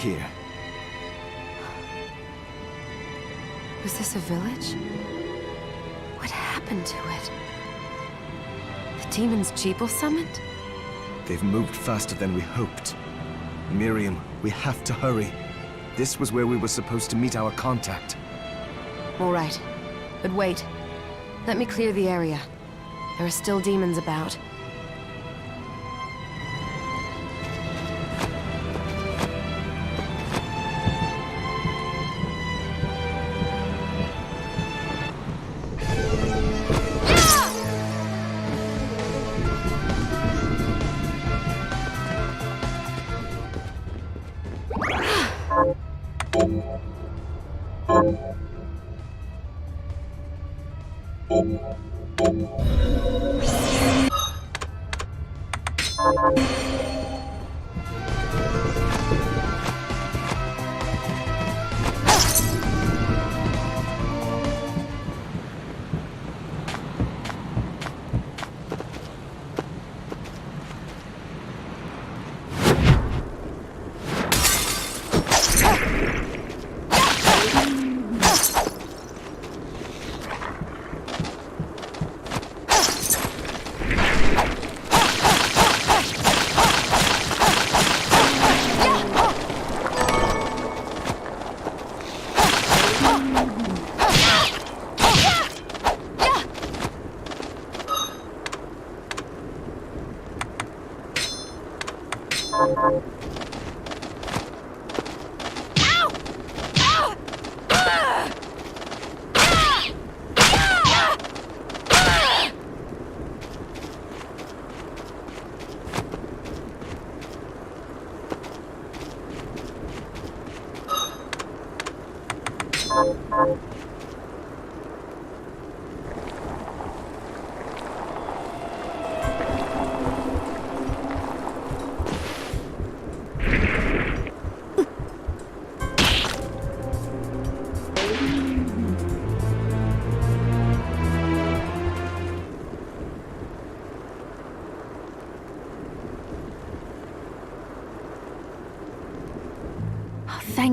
here. Was this a village? What happened to it? The demons Jeeble summoned? They've moved faster than we hoped. Miriam, we have to hurry. This was where we were supposed to meet our contact. All right. But wait. Let me clear the area. There are still demons about.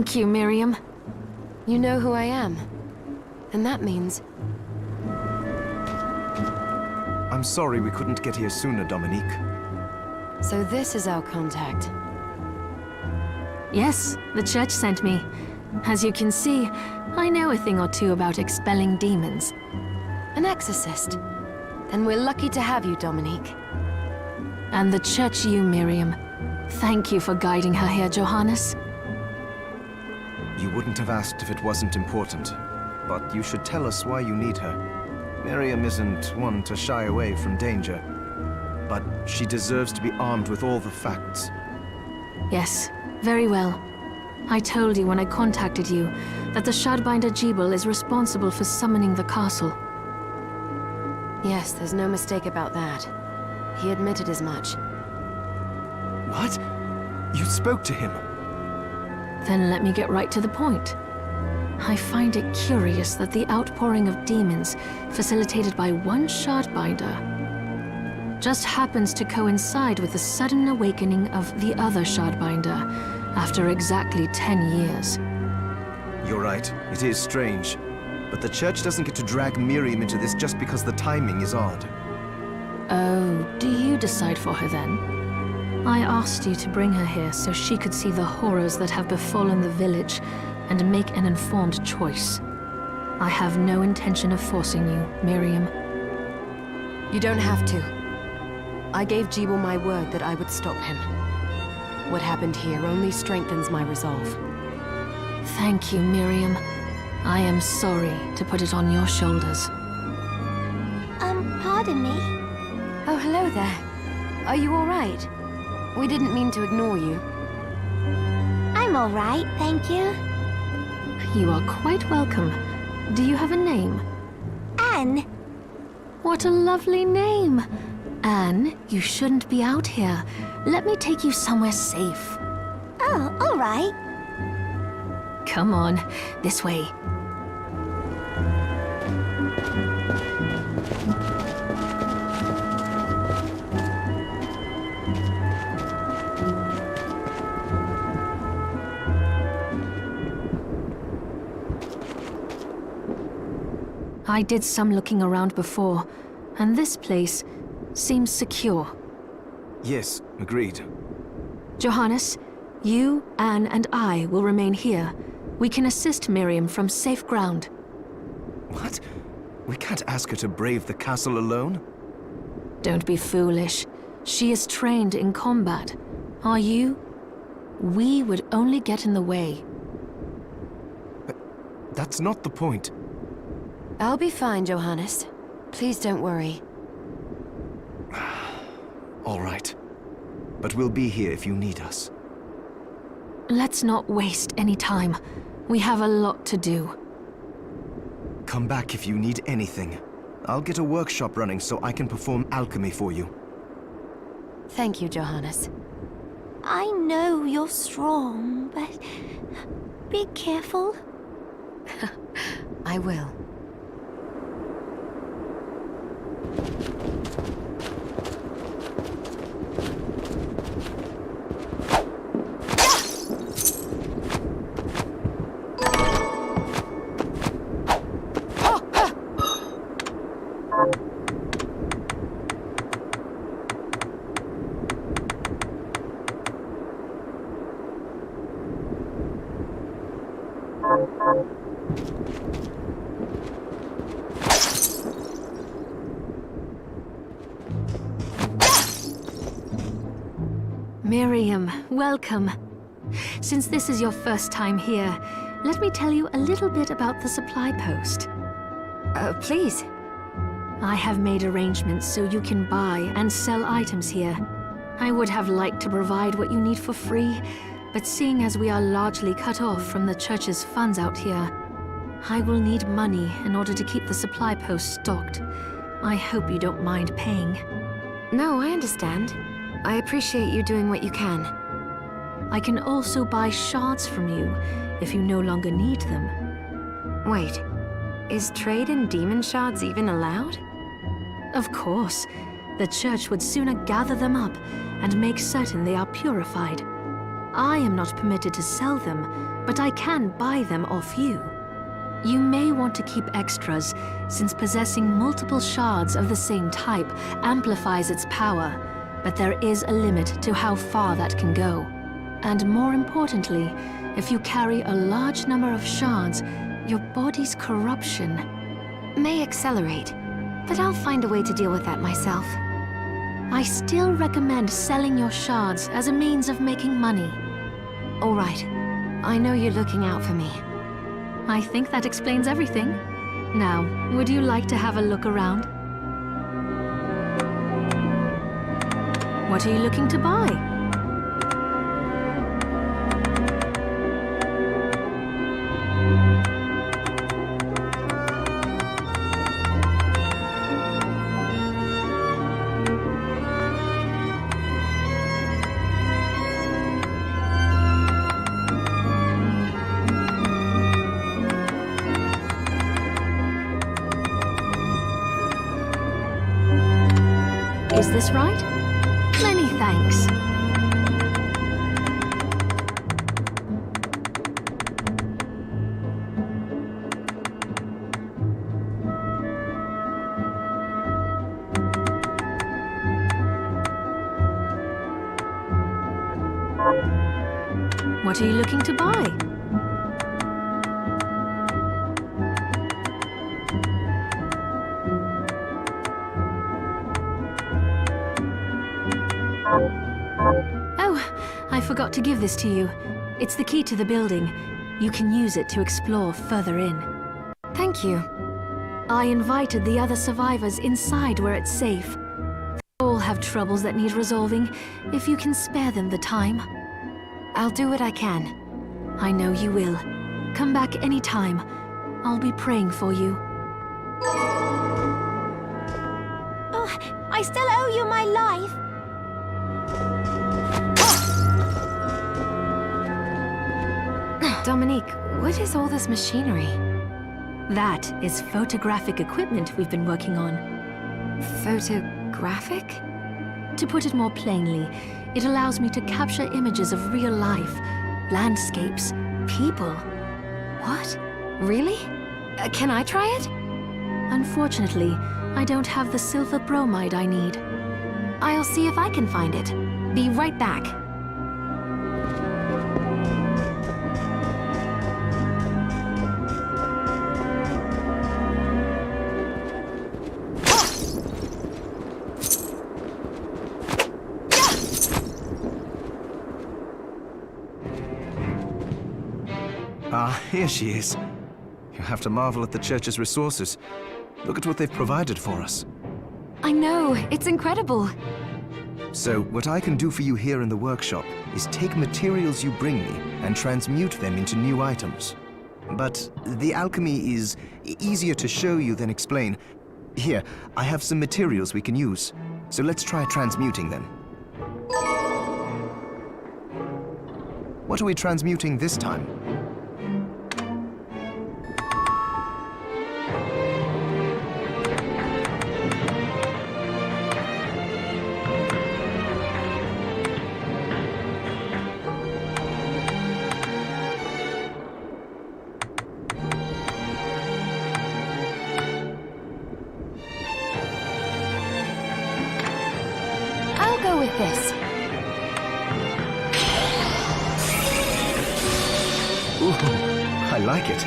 Thank you, Miriam. You know who I am. And that means... I'm sorry we couldn't get here sooner, Dominique. So this is our contact. Yes, the church sent me. As you can see, I know a thing or two about expelling demons. An exorcist. Then we're lucky to have you, Dominique. And the church you, Miriam. Thank you for guiding her here, Johannes. You wouldn't have asked if it wasn't important. But you should tell us why you need her. Miriam isn't one to shy away from danger. But she deserves to be armed with all the facts. Yes, very well. I told you when I contacted you that the Shardbinder Jeeble is responsible for summoning the castle. Yes, there's no mistake about that. He admitted as much. What? You spoke to him? Then let me get right to the point. I find it curious that the outpouring of demons, facilitated by one Shardbinder, just happens to coincide with the sudden awakening of the other Shardbinder after exactly 10 years. You're right, it is strange. But the church doesn't get to drag Miriam into this just because the timing is odd. Oh, do you decide for her then? I asked you to bring her here so she could see the horrors that have befallen the village and make an informed choice. I have no intention of forcing you, Miriam. You don't have to. I gave Jeeble my word that I would stop him. What happened here only strengthens my resolve. Thank you, Miriam. I am sorry to put it on your shoulders. Pardon me? Oh, hello there. Are you all right? We didn't mean to ignore you. I'm all right, thank you. You are quite welcome. Do you have a name? Anne. What a lovely name. Anne, you shouldn't be out here. Let me take you somewhere safe. Oh, all right. Come on, this way. I did some looking around before, and this place seems secure. Yes, agreed. Johannes, you, Anne, and I will remain here. We can assist Miriam from safe ground. What? We can't ask her to brave the castle alone? Don't be foolish. She is trained in combat. Are you? We would only get in the way. That's not the point. I'll be fine, Johannes. Please don't worry. All right. But we'll be here if you need us. Let's not waste any time. We have a lot to do. Come back if you need anything. I'll get a workshop running so I can perform alchemy for you. Thank you, Johannes. I know you're strong, but be careful. I will. Miriam, welcome. Since this is your first time here, let me tell you a little bit about the supply post. Please. I have made arrangements so you can buy and sell items here. I would have liked to provide what you need for free, but seeing as we are largely cut off from the church's funds out here, I will need money in order to keep the supply post stocked. I hope you don't mind paying. No, I understand. I appreciate you doing what you can. I can also buy shards from you if you no longer need them. Wait, is trade in demon shards even allowed? Of course. The church would sooner gather them up and make certain they are purified. I am not permitted to sell them, but I can buy them off you. You may want to keep extras, since possessing multiple shards of the same type amplifies its power, but there is a limit to how far that can go. And more importantly, if you carry a large number of shards, your body's corruption May accelerate, but I'll find a way to deal with that myself. I still recommend selling your shards as a means of making money. All right. I know you're looking out for me. I think that explains everything. Now, would you like to have a look around? What are you looking to buy? Is this right? Many thanks. What are you looking to buy? I forgot to give this to you. It's the key to the building. You can use it to explore further in. Thank you. I invited the other survivors inside where it's safe. They all have troubles that need resolving, if you can spare them the time. I'll do what I can. I know you will. Come back anytime. I'll be praying for you. Oh, I still owe you my life. Dominique, what is all this machinery? That is photographic equipment we've been working on. Photographic? To put it more plainly, it allows me to capture images of real life, landscapes, people. What? Really? Can I try it? Unfortunately, I don't have the silver bromide I need. I'll see if I can find it. Be right back. Ah, here she is. You have to marvel at the church's resources. Look at what they've provided for us. I know, it's incredible. So, what I can do for you here in the workshop is take materials you bring me and transmute them into new items. But the alchemy is easier to show you than explain. Here, I have some materials we can use. So let's try transmuting them. What are we transmuting this time? I'll go with this. Ooh, I like it.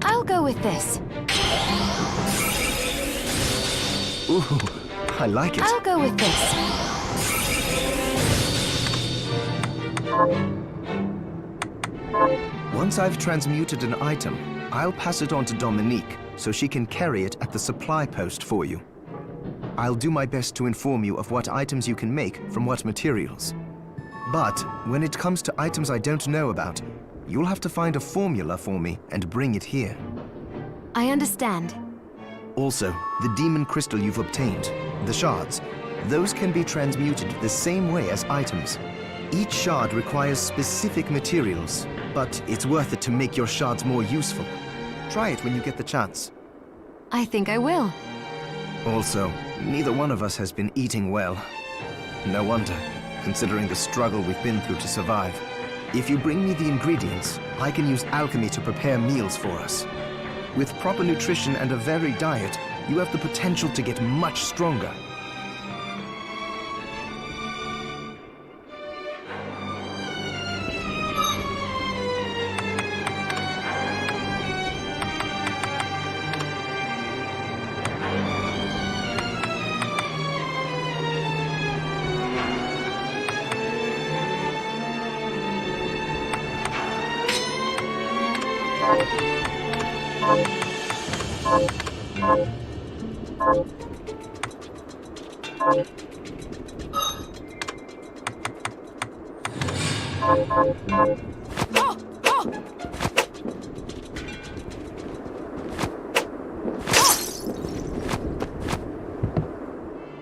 I'll go with this. Ooh, I like it. I'll go with this. Once I've transmuted an item, I'll pass it on to Dominique so she can carry it at the supply post for you. I'll do my best to inform you of what items you can make from what materials. But when it comes to items I don't know about, you'll have to find a formula for me and bring it here. I understand. Also, the demon crystal you've obtained, the shards, those can be transmuted the same way as items. Each shard requires specific materials, but it's worth it to make your shards more useful. Try it when you get the chance. I think I will. Also, neither one of us has been eating well. No wonder, considering the struggle we've been through to survive. If you bring me the ingredients, I can use alchemy to prepare meals for us. With proper nutrition and a varied diet, you have the potential to get much stronger.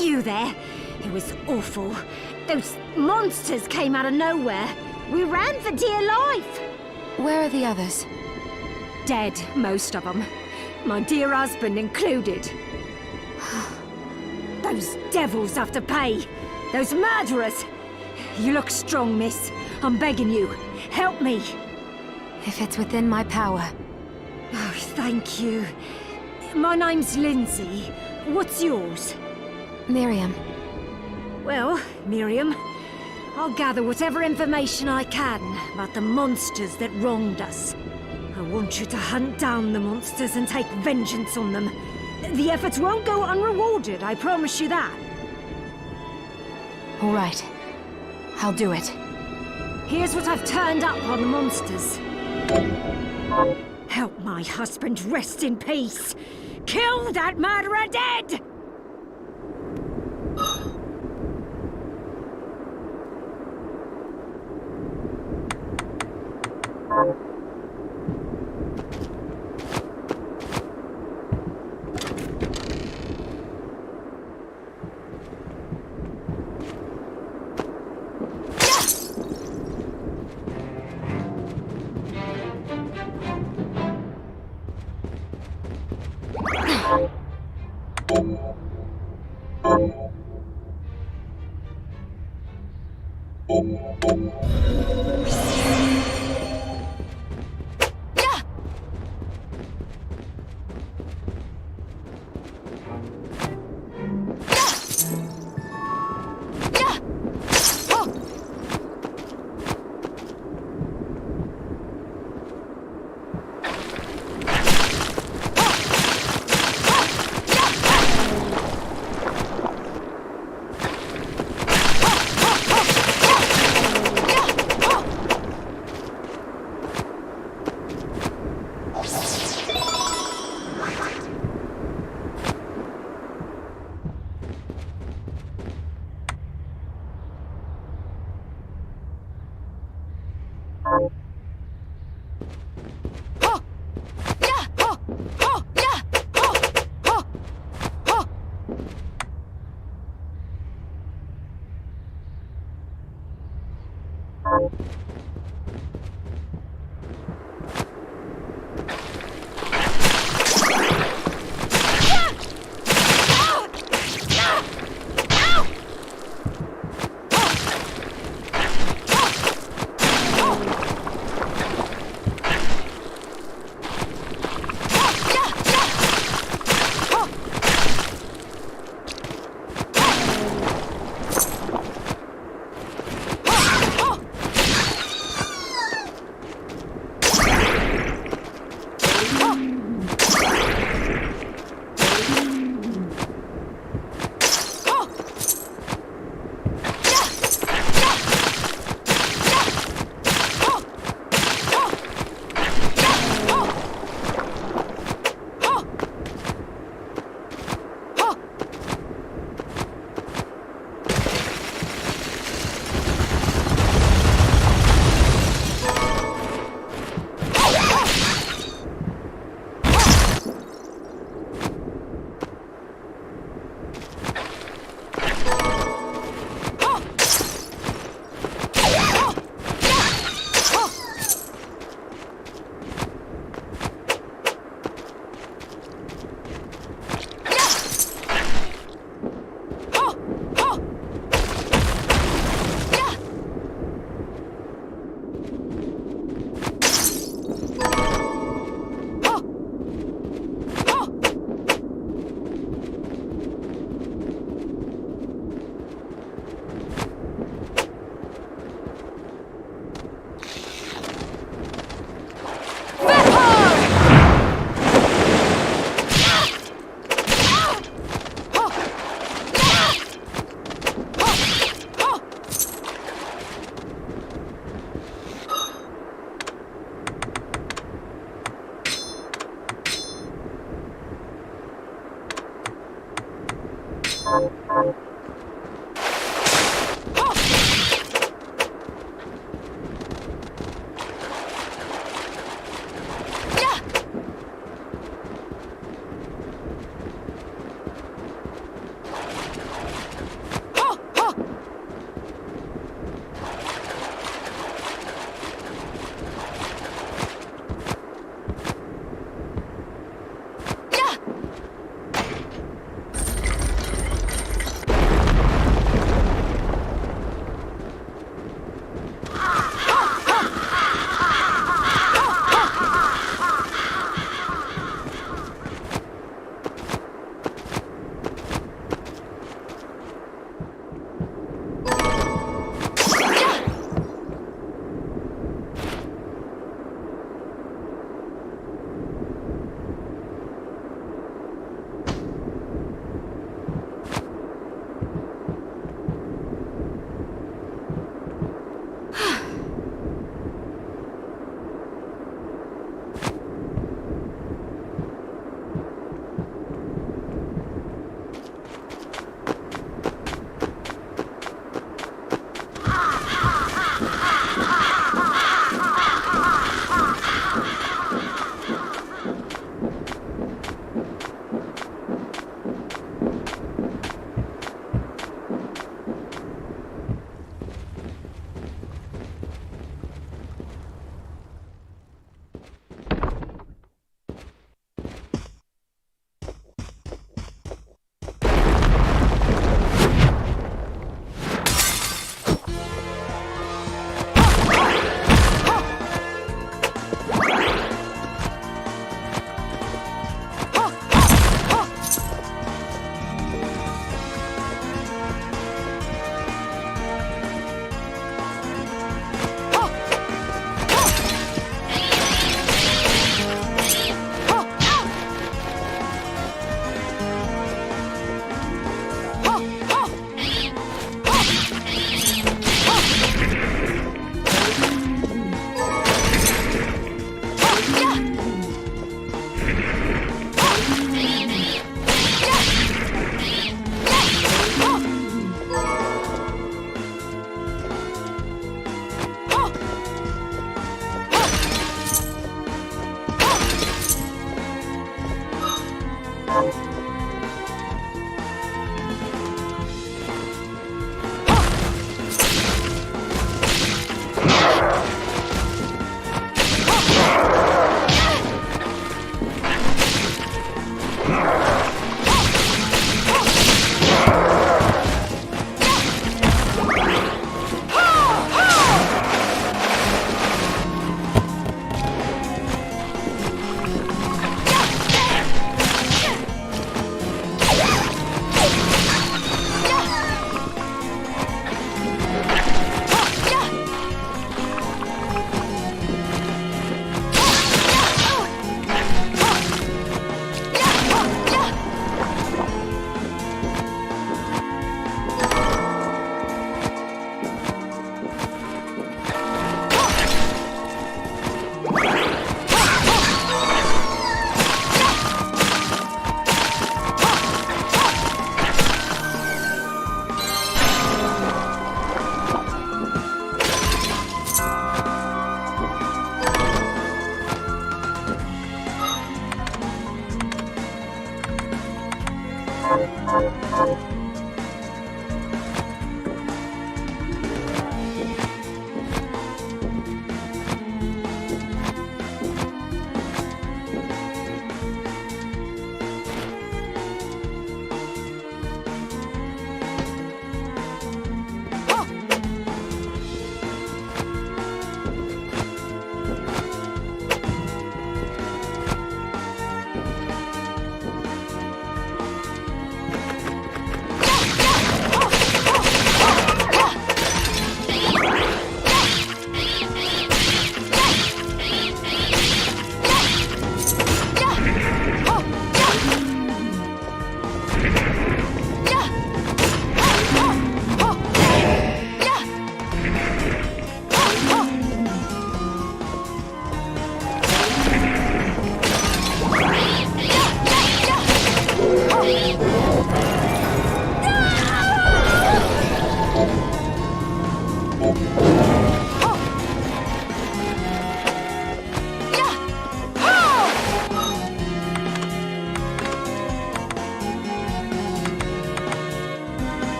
You there? It was awful. Those monsters came out of nowhere. We ran for dear life. Where are the others? Dead, most of them. My dear husband included. Those devils have to pay. Those murderers. You look strong, miss. I'm begging you. Help me. If it's within my power. Oh, thank you. My name's Lindsay. What's yours? Miriam. Well, Miriam, I'll gather whatever information I can about the monsters that wronged us. I want you to hunt down the monsters and take vengeance on them. The efforts won't go unrewarded, I promise you that. All right. I'll do it. Here's what I've turned up on the monsters. help my husband rest in peace. Kill that murderer dead!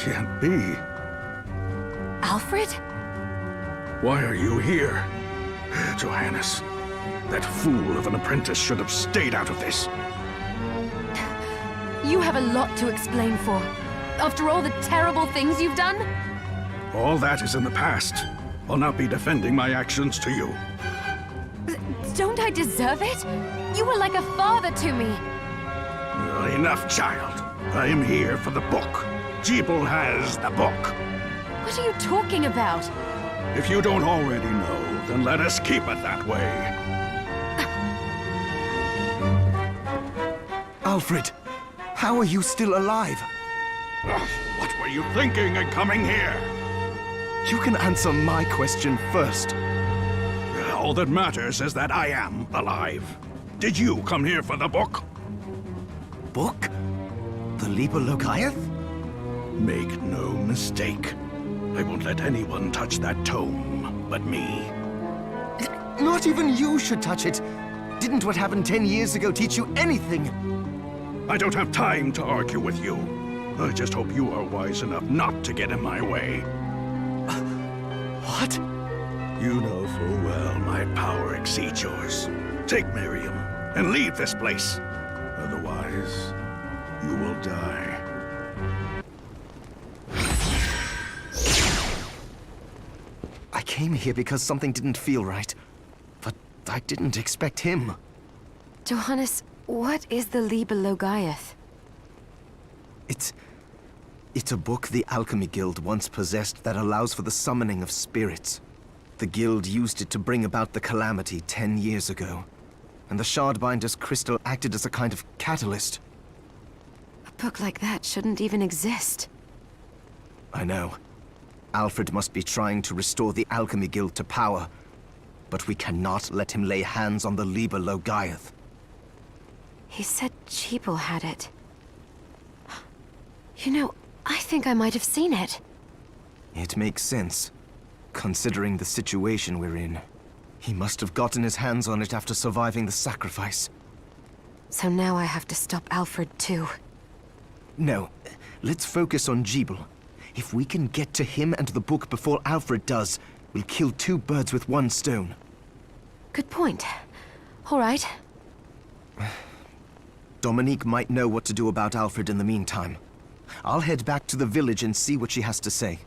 Can't be. Alfred? Why are you here? Johannes, that fool of an apprentice should have stayed out of this. You have a lot to explain for. After all the terrible things you've done? All that is in the past. I'll not be defending my actions to you. Don't I deserve it? You were like a father to me. Enough, child. I am here for the book. Jeeble has the book. What are you talking about? If you don't already know, then let us keep it that way. Alfred, how are you still alive? What were you thinking in coming here? You can answer my question first. All that matters is that I am alive. Did you come here for the book? Book? The Liber Logaeth? Make no mistake. I won't let anyone touch that tome but me. Not even you should touch it. Didn't what happened 10 years ago teach you anything? I don't have time to argue with you. I just hope you are wise enough not to get in my way. What? You know full well my power exceeds yours. Take Miriam and leave this place. Otherwise, you will die. I came here because something didn't feel right. But I didn't expect him. Johannes, what is the Liber Logaeth? It's a book the Alchemy Guild once possessed that allows for the summoning of spirits. The Guild used it to bring about the calamity 10 years ago. And the Shardbinder's crystal acted as a kind of catalyst. A book like that shouldn't even exist. I know. Alfred must be trying to restore the Alchemy Guild to power. But we cannot let him lay hands on the Liber Logaeth. He said Jeeble had it. You know, I think I might have seen it. It makes sense, considering the situation we're in. He must have gotten his hands on it after surviving the sacrifice. So now I have to stop Alfred too. No, let's focus on Jeeble. If we can get to him and the book before Alfred does, we'll kill two birds with one stone. Good point. All right. Dominique might know what to do about Alfred in the meantime. I'll head back to the village and see what she has to say.